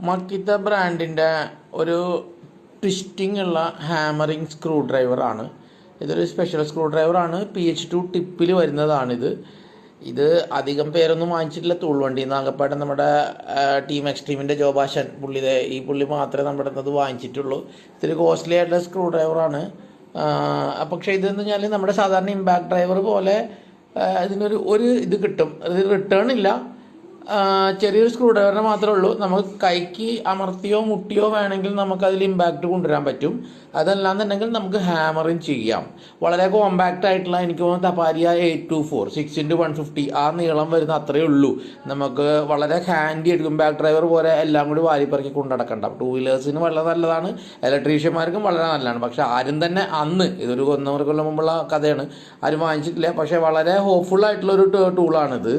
മക്കിത്ത ബ്രാൻഡിൻ്റെ ഒരു ട്വിസ്റ്റിംഗ് ഉള്ള ഹാമറിങ് സ്ക്രൂ ഡ്രൈവറാണ്. ഇതൊരു സ്പെഷ്യൽ സ്ക്രൂ ഡ്രൈവറാണ്. PH2 ടിപ്പിൽ വരുന്നതാണിത്. ഇത് അധികം പേരൊന്നും വാങ്ങിച്ചിട്ടില്ല. തൂൾവണ്ടി നാഗപ്പാട് നമ്മുടെ ടീം എക്സ്ട്രീമിൻ്റെ ജോബാശൻ പുള്ളി മാത്രമേ നമ്മുടെ അത് വാങ്ങിച്ചിട്ടുള്ളൂ. ഇത്തിരി കോസ്റ്റ്ലി ആയിട്ടുള്ള സ്ക്രൂ ഡ്രൈവറാണ്. പക്ഷേ ഇതെന്ന് പറഞ്ഞാൽ നമ്മുടെ സാധാരണ ഇമ്പാക്ട് ഡ്രൈവർ പോലെ ഇതിനൊരു ഇത് കിട്ടും. അത് റിട്ടേൺ ഇല്ല. ചെറിയൊരു സ്ക്രൂ ഡ്രൈവറിന് മാത്രമേ ഉള്ളൂ. നമുക്ക് കൈക്ക് അമർത്തിയോ മുട്ടിയോ വേണമെങ്കിൽ നമുക്കതിൽ ഇമ്പാക്റ്റ് കൊണ്ടുവരാൻ പറ്റും. അതല്ലാന്നുണ്ടെങ്കിൽ നമുക്ക് ഹാമറിങ് ചെയ്യാം. വളരെ കോമ്പാക്റ്റ് ആയിട്ടുള്ള എനിക്ക് തോന്നുന്നു തപാരിയ 824 6x150 ആ നീളം വരുന്ന അത്രയേ ഉള്ളൂ. നമുക്ക് വളരെ ഹാൻഡി ആയിട്ട് ഇമ്പാക്ട് ഡ്രൈവർ പോലെ എല്ലാം കൂടി വാരിപ്പറക്കി കൊണ്ടുനടക്കണ്ട. 2 വീലേഴ്സിന് വളരെ നല്ലതാണ്, ഇലക്ട്രീഷ്യന്മാർക്കും വളരെ നല്ലതാണ്. പക്ഷെ ആരും തന്നെ അന്ന് ഇതൊരു 100 കൊല്ലം മുമ്പുള്ള കഥയാണ്, ആരും വാങ്ങിച്ചിട്ടില്ല. പക്ഷേ വളരെ ഹോപ്പ്ഫുൾ ആയിട്ടുള്ളൊരു ടൂളാണിത്.